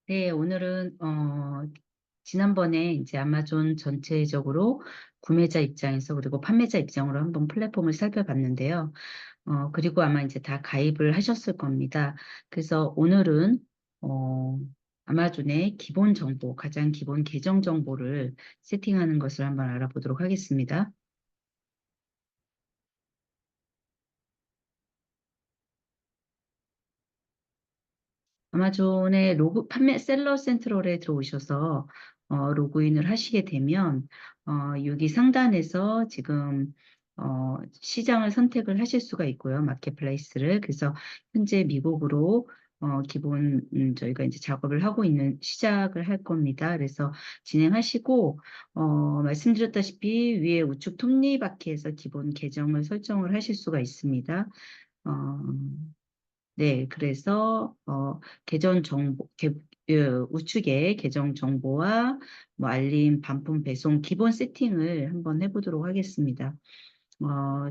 네, 오늘은 지난번에 이제 아마존 전체적으로 구매자 입장에서 그리고 판매자 입장으로 한번 플랫폼을 살펴봤는데요. 그리고 아마 이제 다 가입을 하셨을 겁니다. 그래서 오늘은 어, 아마존의 기본 정보, 가장 기본 계정 정보를 세팅하는 것을 한번 알아보도록 하겠습니다. 아마존의 판매 셀러 센트럴에 들어오셔서 로그인을 하시게 되면 여기 상단에서 지금 시장을 선택을 하실 수가 있고요. 마켓플레이스를. 그래서 현재 미국으로 기본 저희가 이제 작업을 하고 있는 시작을 할 겁니다. 그래서 진행하시고 말씀드렸다시피 위에 우측 톱니바퀴에서 기본 계정을 설정을 하실 수가 있습니다. 어, 네, 그래서 계정 정보, 우측에 계정 정보와 뭐 알림, 반품, 배송 기본 세팅을 한번 해보도록 하겠습니다.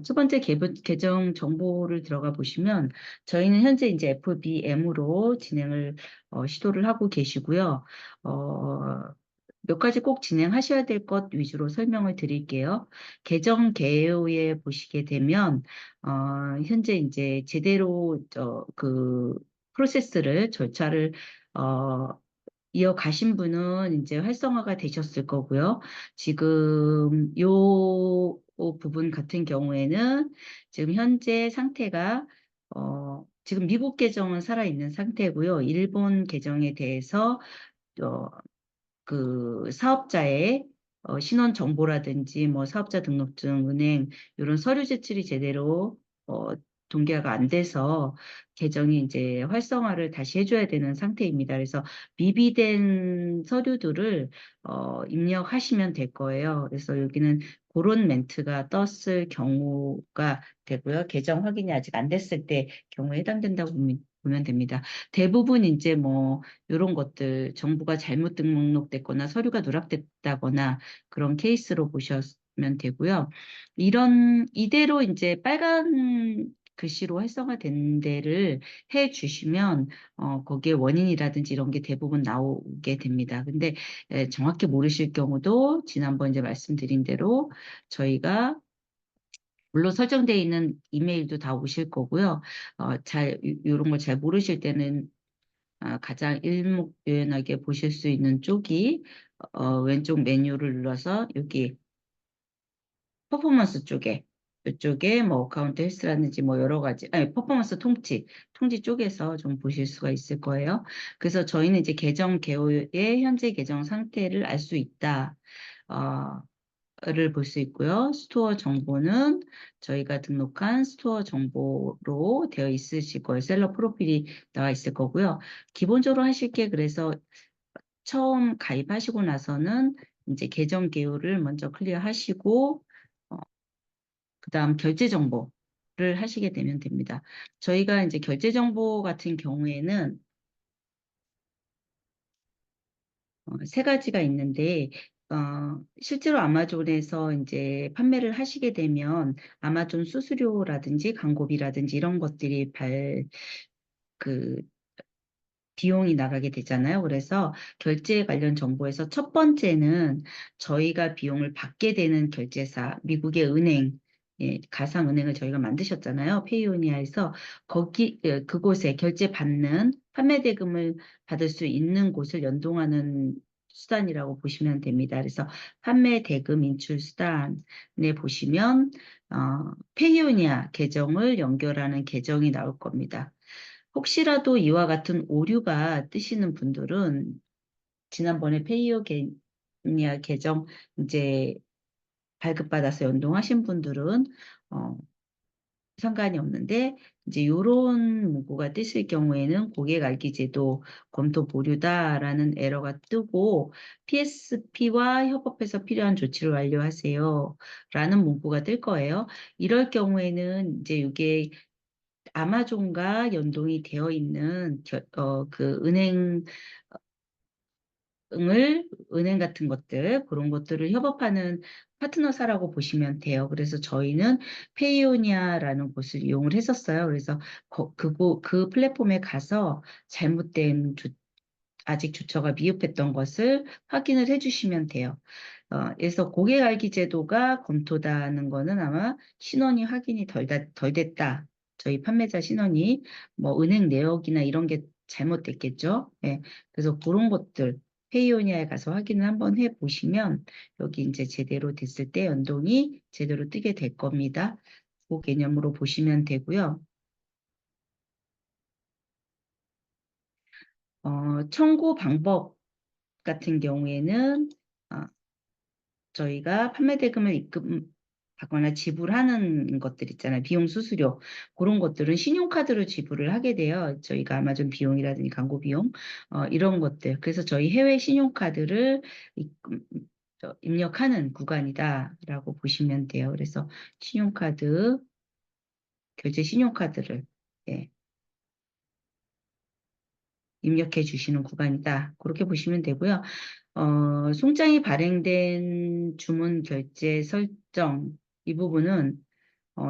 첫 번째 계정 정보를 들어가 보시면 저희는 현재 이제 FBM으로 진행을 시도를 하고 계시고요. 몇 가지 꼭 진행하셔야 될 것 위주로 설명을 드릴게요. 계정 개요에 보시게 되면 어, 현재 이제 제대로 프로세스를 절차를 어, 이어가신 분은 이제 활성화가 되셨을 거고요. 지금 요 부분 같은 경우에는 지금 현재 상태가 지금 미국 계정은 살아있는 상태고요. 일본 계정에 대해서 어, 그 사업자의 신원 정보라든지 뭐 사업자 등록증, 은행 이런 서류 제출이 제대로 어, 동기화가 안 돼서 계정이 이제 활성화를 다시 해줘야 되는 상태입니다. 그래서 미비된 서류들을 입력하시면 될 거예요. 그래서 여기는 그런 멘트가 떴을 경우가 되고요. 계정 확인이 아직 안 됐을 때 경우에 해당된다고 보면 됩니다. 대부분 이제 뭐 이런 것들 정보가 잘못 등록됐거나 서류가 누락됐다거나 그런 케이스로 보시면 되고요. 이대로 이제 빨간 글씨로 활성화된 데를 해 주시면 거기에 원인이라든지 이런 게 대부분 나오게 됩니다. 근데 정확히 모르실 경우도 지난번 이제 말씀드린 대로 저희가 물론 설정되어 있는 이메일도 다 오실 거고요. 이런 걸 잘 모르실 때는 가장 일목요연하게 보실 수 있는 쪽이 왼쪽 메뉴를 눌러서 여기 퍼포먼스 쪽에 이쪽에 뭐 어카운트 헬스라든지 뭐 여러 가지 아니 퍼포먼스 통지 쪽에서 좀 보실 수가 있을 거예요. 그래서 저희는 이제 계정 개요의 현재 계정 상태를 알 수 있다. 어, 를 볼 수 있고요. 스토어 정보는 저희가 등록한 스토어 정보로 되어 있으실 거예요. 셀러 프로필이 나와 있을 거고요. 기본적으로 하실 게 그래서 처음 가입하시고 나서는 이제 계정 개요를 먼저 클리어하시고 그다음 결제 정보를 하시게 되면 됩니다. 저희가 이제 결제 정보 같은 경우에는 세 가지가 있는데, 실제로 아마존에서 이제 판매를 하시게 되면 아마존 수수료라든지 광고비라든지 이런 것들이 그, 비용이 나가게 되잖아요. 그래서 결제 관련 정보에서 첫 번째는 저희가 비용을 받게 되는 결제사, 미국의 은행, 예, 가상은행을 저희가 만드셨잖아요. 페이오니아에서 그곳에 결제 받는 판매 대금을 받을 수 있는 곳을 연동하는 수단이라고 보시면 됩니다. 그래서 판매 대금 인출 수단에 보시면 페이오니아 계정을 연결하는 계정이 나올 겁니다. 혹시라도 이와 같은 오류가 뜨시는 분들은 지난번에 페이오니아 계정 이제 발급받아서 연동하신 분들은 어, 상관이 없는데 이제 이런 문구가 뜨실 경우에는 고객 알기 제도 검토 보류다라는 에러가 뜨고 PSP와 협업해서 필요한 조치를 완료하세요. 라는 문구가 뜰 거예요. 이럴 경우에는 이제 이게 아마존과 연동이 되어 있는 그 은행 은행 같은 것들, 그런 것들을 협업하는 파트너사라고 보시면 돼요. 그래서 저희는 페이오니아라는 곳을 이용을 했었어요. 그래서 그 플랫폼에 가서 잘못된 아직 주처가 미흡했던 것을 확인을 해주시면 돼요. 그래서 고객 알기 제도가 검토다는 거는 아마 신원이 확인이 덜 됐다. 저희 판매자 신원이 뭐 은행 내역이나 이런 게 잘못됐겠죠. 예. 그래서 그런 것들 페이오니아에 가서 확인을 한번 해 보시면 여기 이제 제대로 됐을 때 연동이 제대로 뜨게 될 겁니다. 그 개념으로 보시면 되고요. 청구 방법 같은 경우에는 어, 저희가 판매 대금을 입금하거나 지불하는 것들 있잖아요. 비용 수수료. 그런 것들은 신용카드로 지불을 하게 돼요. 저희가 아마존 비용이라든지 광고 비용, 이런 것들. 그래서 저희 해외 신용카드를 입력하는 구간이다라고 보시면 돼요. 그래서 신용카드, 결제 신용카드를, 예, 입력해 주시는 구간이다. 그렇게 보시면 되고요. 송장이 발행된 주문 결제 설정, 이 부분은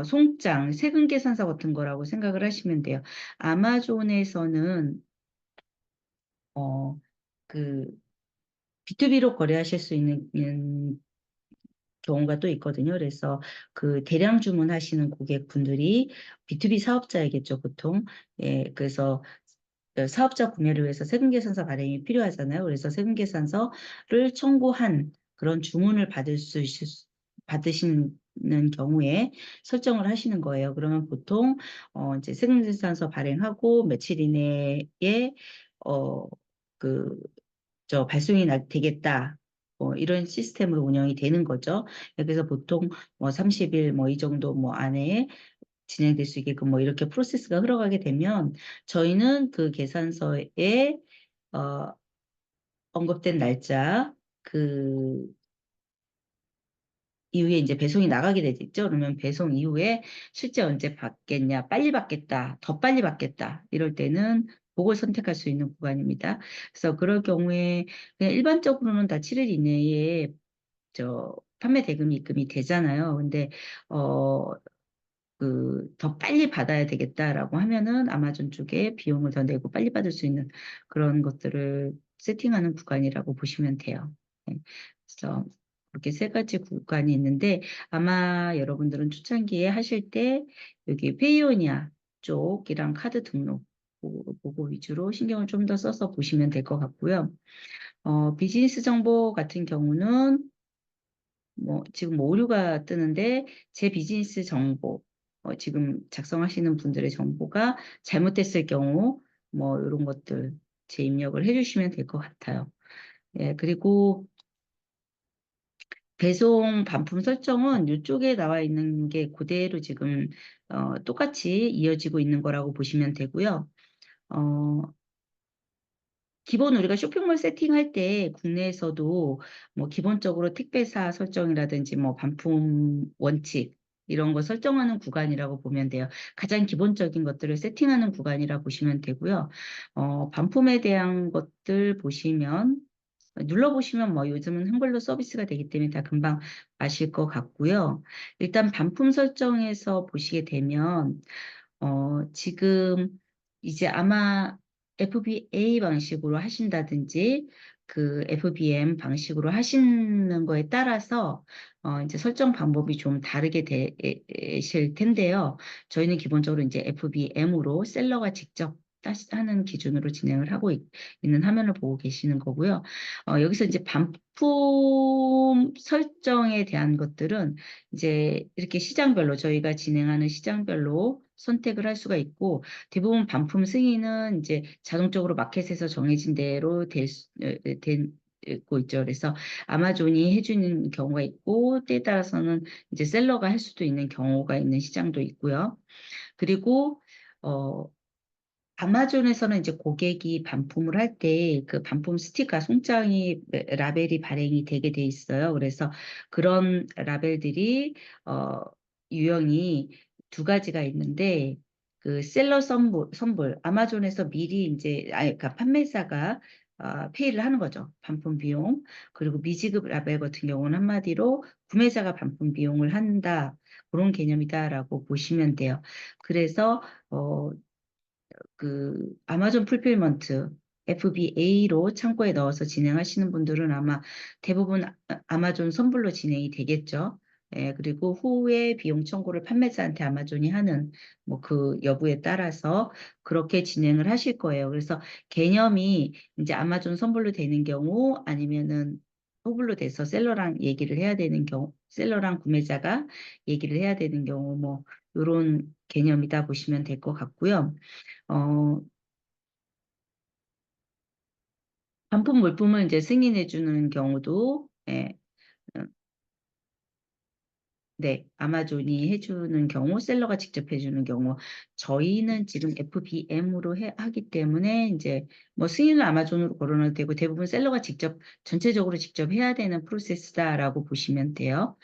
송장, 세금 계산서 같은 거라고 생각을 하시면 돼요. 아마존에서는 어, 그 B2B로 거래하실 수 있는 경우가 또 있거든요. 그래서 그 대량 주문하시는 고객분들이 B2B 사업자이겠죠, 보통. 예, 그래서 사업자 구매를 위해서 세금계산서 발행이 필요하잖아요. 그래서 세금계산서를 청구한 그런 주문을 받으시는 경우에 설정을 하시는 거예요. 그러면 보통 이제 세금계산서 발행하고 며칠 이내에 어, 그 발송이 되겠다. 이런 시스템으로 운영이 되는 거죠. 그래서 보통 뭐 30일 뭐 이 정도 뭐 안에 진행될 수 있게끔 뭐 이렇게 프로세스가 흘러가게 되면 저희는 그 계산서에 어, 언급된 날짜 그 이후에 이제 배송이 나가게 되겠죠. 그러면 배송 이후에 실제 언제 받겠냐, 빨리 받겠다, 더 빨리 받겠다 이럴 때는 그걸 선택할 수 있는 구간입니다. 그래서 그럴 경우에 그냥 일반적으로는 다 7일 이내에 판매 대금이 입금이 되잖아요. 근데 어, 더 빨리 받아야 되겠다라고 하면은 아마존 쪽에 비용을 더 내고 빨리 받을 수 있는 그런 것들을 세팅하는 구간이라고 보시면 돼요. 네. 그래서 그렇게 세 가지 구간이 있는데 아마 여러분들은 초창기에 하실 때 여기 페이오니아 쪽이랑 카드 등록 그거 위주로 신경을 좀 더 써서 보시면 될 것 같고요. 비즈니스 정보 같은 경우는 뭐 지금 뭐 오류가 뜨는데 제 비즈니스 정보 지금 작성하시는 분들의 정보가 잘못됐을 경우 뭐 이런 것들 재입력을 해주시면 될 것 같아요. 예, 그리고 배송 반품 설정은 이쪽에 나와 있는 게 그대로 지금 똑같이 이어지고 있는 거라고 보시면 되고요. 어, 기본 우리가 쇼핑몰 세팅할 때 국내에서도 뭐 기본적으로 택배사 설정이라든지 뭐 반품 원칙 이런 거 설정하는 구간이라고 보면 돼요. 가장 기본적인 것들을 세팅하는 구간이라고 보시면 되고요. 반품에 대한 것들 보시면 눌러보시면 뭐 요즘은 한글로 서비스가 되기 때문에 다 금방 아실 것 같고요. 일단 반품 설정에서 보시게 되면 지금 이제 아마 FBA 방식으로 하신다든지 그 FBM 방식으로 하시는 거에 따라서 이제 설정 방법이 좀 다르게 되실 텐데요. 저희는 기본적으로 이제 FBM으로 셀러가 직접 하는 기준으로 진행을 하고 있는 화면을 보고 계시는 거고요. 여기서 이제 반품 설정에 대한 것들은 이제 이렇게 시장별로 저희가 진행하는 시장별로 선택을 할 수가 있고 대부분 반품 승인은 이제 자동적으로 마켓에서 정해진 대로 되고 있죠. 그래서 아마존이 해주는 경우가 있고 때에 따라서는 이제 셀러가 할 수도 있는 경우가 있는 시장도 있고요. 그리고 어, 아마존에서는 이제 고객이 반품을 할 때 그 반품 스티커, 송장이 라벨이 발행이 되게 돼 있어요. 그래서 그런 라벨들이 유형이 두 가지가 있는데 그 셀러 선불 아마존에서 미리 이제 그러니까 판매사가 페이를 하는 거죠. 반품 비용. 그리고 미지급 라벨 같은 경우는 한마디로 구매자가 반품 비용을 한다. 그런 개념이다라고 보시면 돼요. 그래서 어, 아마존 풀필먼트 FBA로 창고에 넣어서 진행하시는 분들은 아마 대부분 아마존 선불로 진행이 되겠죠. 예, 그리고 후에 비용 청구를 판매자한테 아마존이 하는 뭐 그 여부에 따라서 그렇게 진행을 하실 거예요. 그래서 개념이 이제 아마존 선불로 되는 경우 아니면은 후불로 돼서 셀러랑 얘기를 해야 되는 경우, 셀러랑 구매자가 얘기를 해야 되는 경우 뭐 이런 개념이다 보시면 될 것 같고요. 어, 반품 물품을 이제 승인해 주는 경우도, 예, 어, 네, 아마존이 해주는 경우, 셀러가 직접 해주는 경우, 저희는 지금 FBM으로 하기 때문에 이제 뭐 승인을 아마존으로 걸어놔도 되고 대부분 셀러가 직접, 전체적으로 직접 해야 되는 프로세스다라고 보시면 돼요.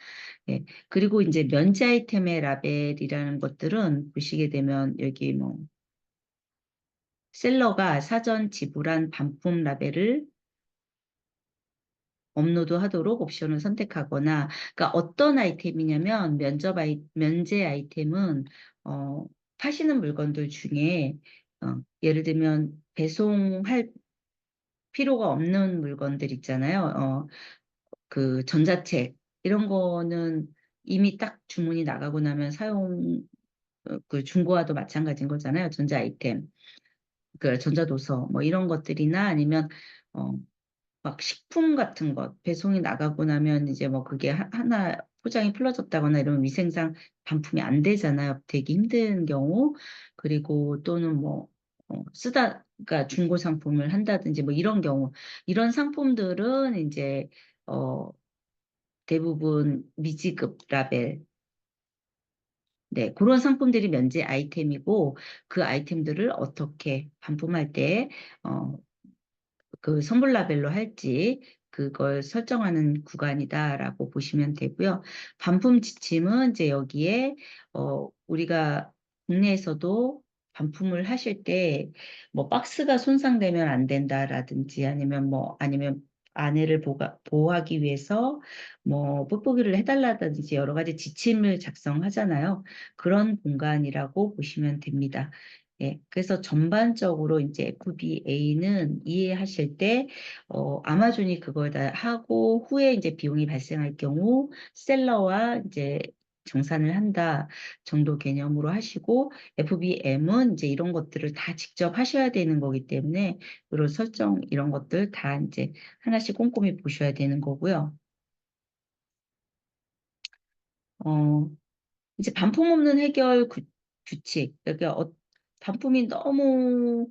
예, 그리고 이제 면제 아이템의 라벨이라는 것들은 보시게 되면 여기 뭐 셀러가 사전 지불한 반품 라벨을 업로드하도록 옵션을 선택하거나, 그러니까 어떤 아이템이냐면 면제 아이템은 파시는 물건들 중에 예를 들면 배송할 필요가 없는 물건들 있잖아요. 그 전자책 이런 거는 이미 딱 주문이 나가고 나면 그 중고와도 마찬가지인 거잖아요. 전자 아이템, 그 전자도서 뭐 이런 것들이나 아니면 어, 막 식품 같은 것 배송이 나가고 나면 이제 뭐 그게 하나 포장이 풀어졌다거나 이런 위생상 반품이 안 되잖아요. 되기 힘든 경우. 그리고 또는 뭐 그러니까 중고 상품을 한다든지 뭐 이런 경우, 이런 상품들은 이제 어 대부분 미지급 라벨, 네, 그런 상품들이 면제 아이템이고, 그 아이템들을 어떻게 반품할 때 어, 그 선물 라벨로 할지 그걸 설정하는 구간이다라고 보시면 되고요. 반품 지침은 이제 여기에 우리가 국내에서도 반품을 하실 때 뭐 박스가 손상되면 안 된다라든지 아니면 아내를 보호하기 위해서 뭐 뽁뽁이를 해달라든지 여러 가지 지침을 작성하잖아요. 그런 공간이라고 보시면 됩니다. 예, 그래서 전반적으로 이제 FBA는 이해하실 때, 아마존이 그걸 다 하고 후에 이제 비용이 발생할 경우 셀러와 이제 정산을 한다 정도 개념으로 하시고, FBM은 이제 이런 것들을 다 직접 하셔야 되는 거기 때문에 이런 설정 이런 것들 다 이제 하나씩 꼼꼼히 보셔야 되는 거고요. 어, 이제 반품 없는 해결 규칙. 그러니까 반품이 너무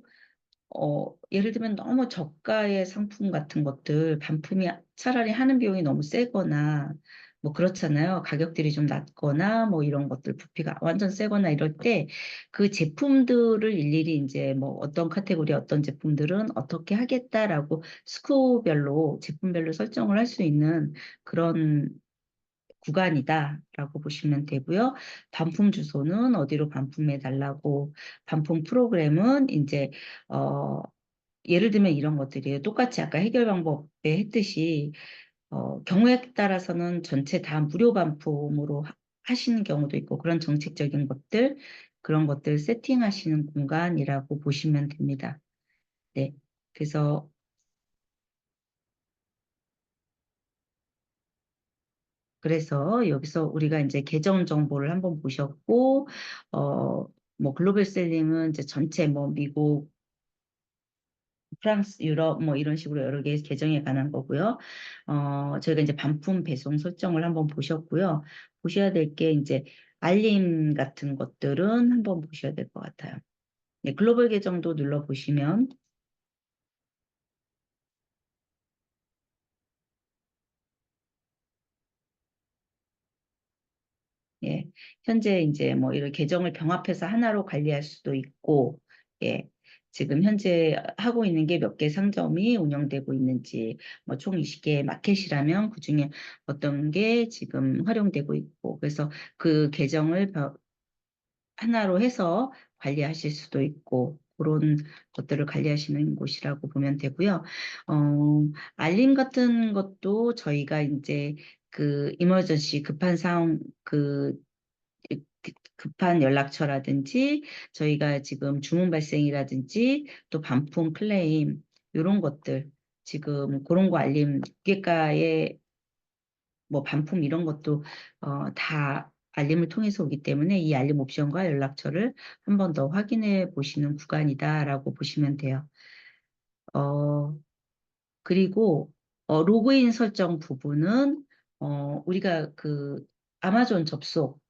예를 들면 너무 저가의 상품 같은 것들, 반품이 차라리 하는 비용이 너무 세거나, 뭐 그렇잖아요. 가격들이 좀 낮거나, 뭐 이런 것들, 부피가 완전 세거나 이럴 때, 그 제품들을 일일이 이제 뭐 어떤 카테고리, 어떤 제품들은 어떻게 하겠다라고 스코별로, 제품별로 설정을 할 수 있는 그런 구간이다라고 보시면 되고요. 반품 주소는 어디로 반품해 달라고, 반품 프로그램은 이제, 어, 예를 들면 이런 것들이에요. 똑같이 아까 해결 방법에 했듯이 경우에 따라서는 전체 다 무료 반품으로 하시는 경우도 있고 그런 정책적인 것들 그런 것들 세팅하시는 공간이라고 보시면 됩니다. 네. 그래서 여기서 우리가 이제 계정 정보를 한번 보셨고 어 뭐 글로벌 셀링은 이제 전체 뭐 미국 프랑스, 유럽 뭐 이런 식으로 여러 개의 계정에 관한 거고요. 저희가 이제 반품 배송 설정을 한번 보셨고요. 보셔야 될 게 이제 알림 같은 것들은 한번 보셔야 될 것 같아요. 네, 글로벌 계정도 눌러보시면 예, 현재 이제 뭐 이런 계정을 병합해서 하나로 관리할 수도 있고, 예, 지금 현재 하고 있는 게 몇 개 상점이 운영되고 있는지, 뭐 총 20개 마켓이라면 그중에 어떤 게 지금 활용되고 있고, 그래서 그 계정을 하나로 해서 관리하실 수도 있고, 그런 것들을 관리하시는 곳이라고 보면 되고요. 알림 같은 것도 저희가 이제 그 이머전시 급한 상황 급한 연락처라든지 저희가 지금 주문 발생이라든지 또 반품 클레임 이런 것들 지금 그런 거 알림 고객과의 뭐 반품 이런 것도 다 알림을 통해서 오기 때문에 이 알림 옵션과 연락처를 한 번 더 확인해 보시는 구간이다라고 보시면 돼요. 어, 그리고 로그인 설정 부분은 우리가 그 아마존 접속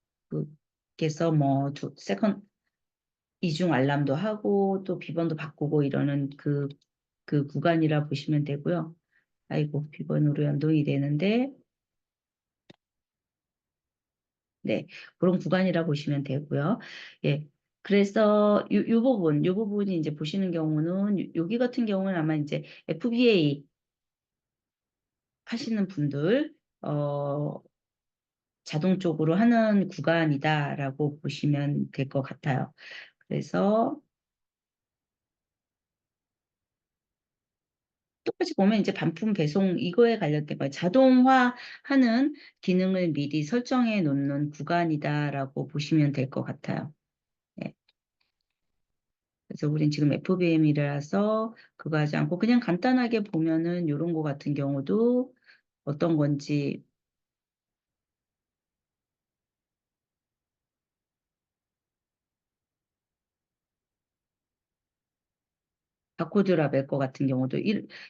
그께서 뭐 세컨 이중 알람도 하고 또 비번도 바꾸고 이러는 그 구간이라 보시면 되고요. 아이고 비번으로 연동이 되는데 네, 그런 구간이라 보시면 되고요. 예. 그래서 요 부분이 이제 보시는 경우는 여기 같은 경우는 아마 이제 FBA 하시는 분들 자동적으로 하는 구간이다라고 보시면 될 것 같아요. 그래서 똑같이 보면 이제 반품 배송 이거에 관련된 거 자동화하는 기능을 미리 설정해 놓는 구간이다라고 보시면 될 것 같아요. 예. 그래서 우린 지금 FBM이라서 그거 하지 않고 그냥 간단하게 보면은 이런 거 같은 경우도 어떤 건지 바코드 라벨 거 같은 경우도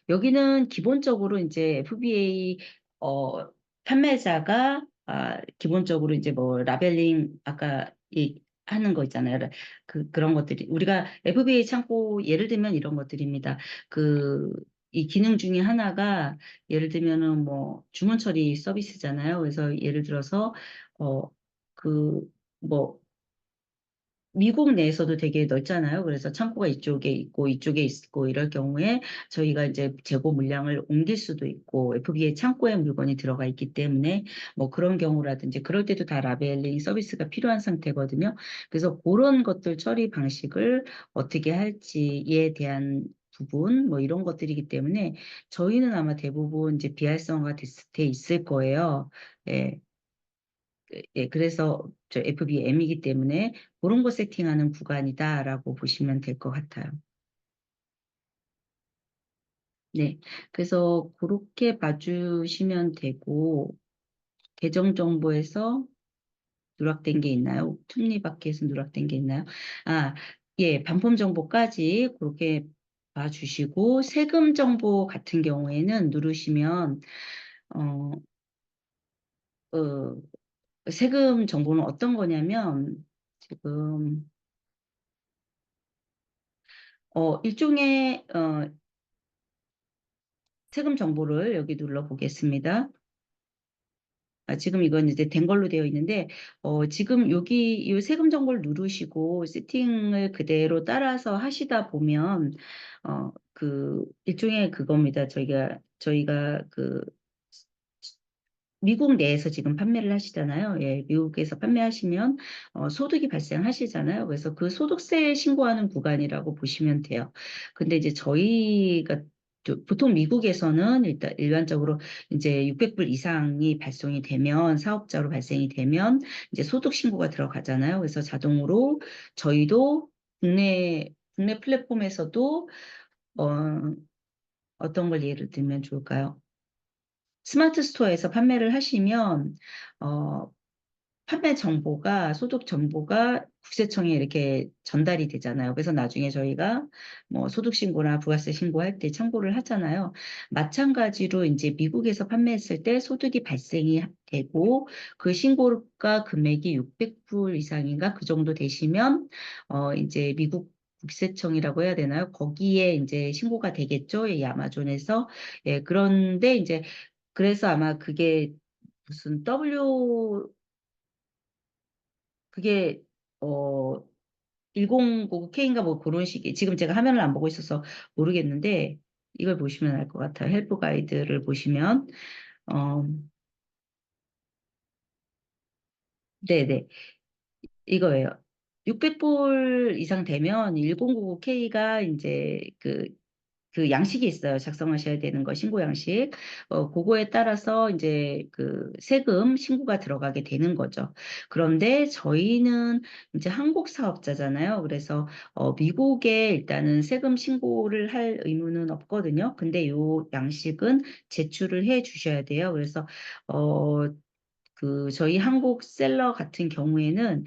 여기는 기본적으로 이제 FBA 판매자가 기본적으로 이제 뭐 라벨링 아까 하는 거 있잖아요. 그런 것들이 우리가 FBA 창고 예를 들면 이런 것들입니다. 그 이 기능 중에 하나가 예를 들면은 뭐 주문 처리 서비스잖아요. 그래서 예를 들어서 어그뭐 미국 내에서도 되게 넓잖아요. 그래서 창고가 이쪽에 있고 이쪽에 있고 이럴 경우에 저희가 이제 재고 물량을 옮길 수도 있고 FBA 창고에 물건이 들어가 있기 때문에 뭐 그런 경우라든지 그럴 때도 다 라벨링 서비스가 필요한 상태거든요. 그래서 그런 것들 처리 방식을 어떻게 할지에 대한 부분 뭐 이런 것들이기 때문에 저희는 아마 대부분 이제 비활성화가 돼 있을 거예요. 예. 예, 그래서 저 FBM이기 때문에 그런 거 세팅하는 구간이다라고 보시면 될 것 같아요. 네, 그래서 그렇게 봐주시면 되고 계정 정보에서 누락된 게 있나요? 톱니바퀴에서 누락된 게 있나요? 아, 예, 반품 정보까지 그렇게 봐주시고 세금 정보 같은 경우에는 누르시면 어, 어, 세금 정보는 어떤 거냐면 지금 일종의 세금 정보를 여기 눌러보겠습니다. 지금 이건 이제 된 걸로 되어 있는데, 지금 여기 이 세금 정보를 누르시고 세팅을 그대로 따라서 하시다 보면, 일종의 그겁니다. 저희가 미국 내에서 지금 판매를 하시잖아요. 예, 미국에서 판매하시면 소득이 발생하시잖아요. 그래서 그 소득세 신고하는 구간이라고 보시면 돼요. 근데 이제 저희가 보통 미국에서는 일단 일반적으로 이제 600불 이상이 발송이 되면 사업자로 발생이 되면 이제 소득 신고가 들어가잖아요. 그래서 자동으로 저희도 국내 플랫폼에서도 어, 어떤 걸 예를 들면 좋을까요? 스마트 스토어에서 판매를 하시면 어, 판매 정보가 소득 정보가 국세청에 이렇게 전달이 되잖아요. 그래서 나중에 저희가 뭐 소득 신고나 부가세 신고할 때 참고를 하잖아요. 마찬가지로 이제 미국에서 판매했을 때 소득이 발생이 되고 그 신고가 금액이 600불 이상인가 그 정도 되시면 이제 미국 국세청이라고 해야 되나요? 거기에 이제 신고가 되겠죠. 이 아마존에서. 예, 그런데 이제 그래서 아마 그게 무슨 그게 어 1099K인가 뭐 그런 식이 지금 제가 화면을 안 보고 있어서 모르겠는데 이걸 보시면 알 것 같아요. 헬프 가이드를 보시면 어 네네 이거예요. 600불 이상 되면 1099K가 이제 그 양식이 있어요. 작성하셔야 되는 거, 신고 양식. 그거에 따라서 이제 그 세금 신고가 들어가게 되는 거죠. 그런데 저희는 이제 한국 사업자잖아요. 그래서 미국에 일단은 세금 신고를 할 의무는 없거든요. 근데 요 양식은 제출을 해 주셔야 돼요. 그래서 어, 저희 한국 셀러 같은 경우에는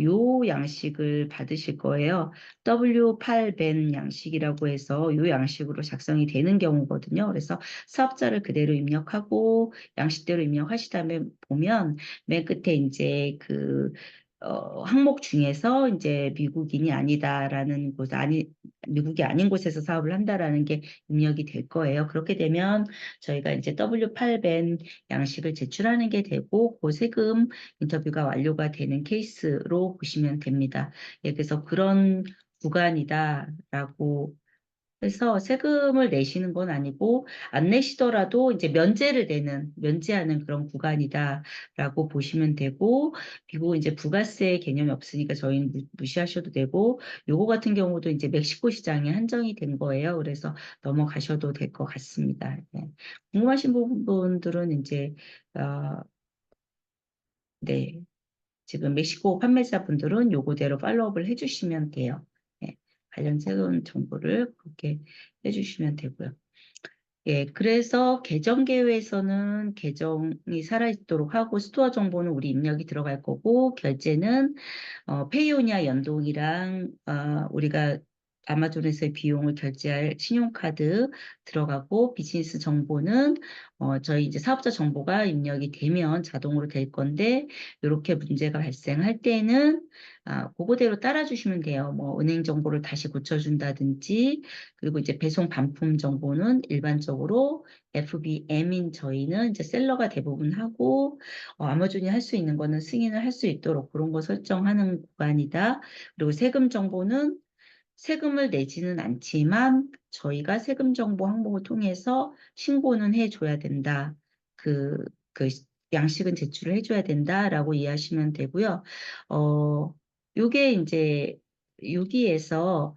요 양식을 받으실 거예요. W8벤 양식이라고 해서 요 양식으로 작성이 되는 경우거든요. 그래서 사업자를 그대로 입력하고 양식대로 입력하시다면 보면 맨 끝에 이제 항목 중에서 이제 미국인이 아니다라는 곳, 미국이 아닌 곳에서 사업을 한다라는 게 입력이 될 거예요. 그렇게 되면 저희가 이제 W8벤 양식을 제출하는 게 되고 그 세금 인터뷰가 완료가 되는 케이스로 보시면 됩니다. 예, 그래서 그런 구간이다라고 해서 세금을 내시는 건 아니고 안 내시더라도 이제 면제하는 그런 구간이다라고 보시면 되고 그리고 이제 부가세 개념이 없으니까 저희는 무시하셔도 되고 요거 같은 경우도 이제 멕시코 시장에 한정이 된 거예요. 그래서 넘어가셔도 될 것 같습니다. 네. 궁금하신 부분들은 이제 어, 네. 지금 멕시코 판매자분들은 요거대로 팔로우업을 해주시면 돼요. 네. 관련 세금 정보를 그렇게 해주시면 되고요. 예, 그래서 계정 개요에서는 계정이 살아있도록 하고 스토어 정보는 우리 입력이 들어갈 거고 결제는 페이오니아 연동이랑 우리가 아마존에서의 비용을 결제할 신용카드 들어가고 비즈니스 정보는 저희 이제 사업자 정보가 입력이 되면 자동으로 될 건데 이렇게 문제가 발생할 때는 그거대로 따라주시면 돼요. 뭐 은행 정보를 다시 고쳐준다든지 그리고 이제 배송 반품 정보는 일반적으로 FBM인 저희는 이제 셀러가 대부분 하고 아마존이 할 수 있는 거는 승인을 할 수 있도록 그런 거 설정하는 구간이다. 그리고 세금 정보는 세금을 내지는 않지만 저희가 세금 정보 항목을 통해서 신고는 해줘야 된다. 그 양식은 제출을 해줘야 된다라고 이해하시면 되고요. 요게 이제 여기에서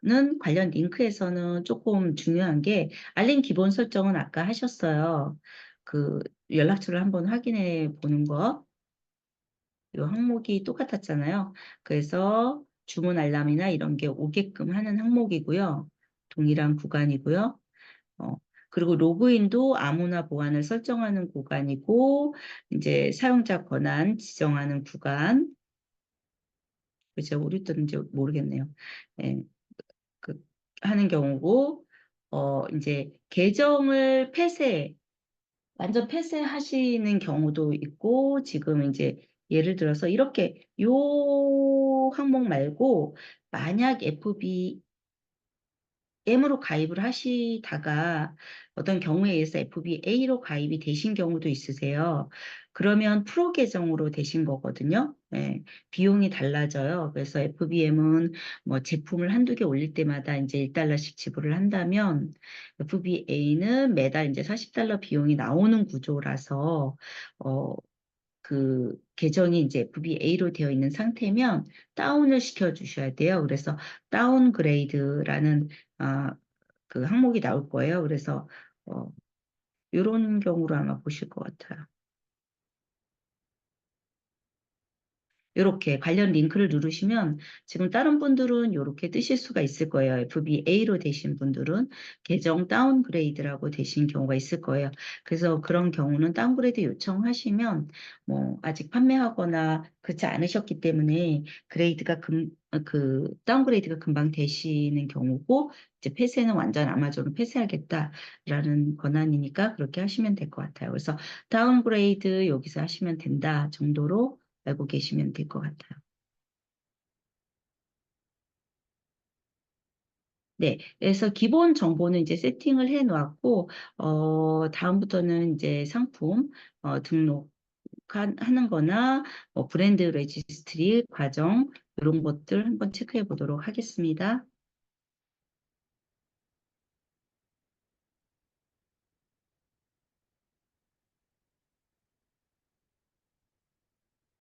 는 관련 링크에서는 조금 중요한 게 알림 기본 설정은 아까 하셨어요. 그 연락처를 한번 확인해 보는 거. 요 항목이 똑같았잖아요. 그래서 주문 알람이나 이런 게 오게끔 하는 항목이고요. 동일한 구간이고요. 어, 그리고 로그인도 아무나 보안을 설정하는 구간이고, 이제 사용자 권한 지정하는 구간. 그죠? 우리 때는지 모르겠네요. 예, 그, 하는 경우고, 이제 계정을 완전 폐쇄하시는 경우도 있고, 지금 이제 예를 들어서 이렇게 요 항목 말고, 만약 FBM으로 가입을 하시다가 어떤 경우에 의해서 FBA로 가입이 되신 경우도 있으세요. 그러면 프로 계정으로 되신 거거든요. 네, 비용이 달라져요. 그래서 FBM은 뭐 제품을 한두 개 올릴 때마다 이제 1달러씩 지불을 한다면 FBA는 매달 이제 40달러 비용이 나오는 구조라서 그 계정이 이제 FBA로 되어 있는 상태면 다운을 시켜 주셔야 돼요. 그래서 다운그레이드라는 그 항목이 나올 거예요. 그래서 이런 경우로 아마 보실 것 같아요. 이렇게 관련 링크를 누르시면 지금 다른 분들은 이렇게 뜨실 수가 있을 거예요. FBA로 되신 분들은 계정 다운그레이드라고 되신 경우가 있을 거예요. 그래서 그런 경우는 다운그레이드 요청하시면 뭐 아직 판매하거나 그렇지 않으셨기 때문에 다운그레이드가 금방 되시는 경우고 이제 폐쇄는 완전 아마존은 폐쇄하겠다라는 권한이니까 그렇게 하시면 될 것 같아요. 그래서 다운그레이드 여기서 하시면 된다 정도로 알고 계시면 될 것 같아요. 네, 그래서 기본 정보는 이제 세팅을 해 놓았고, 다음부터는 이제 상품, 등록하는 거나, 브랜드 레지스트리 과정, 이런 것들 한번 체크해 보도록 하겠습니다.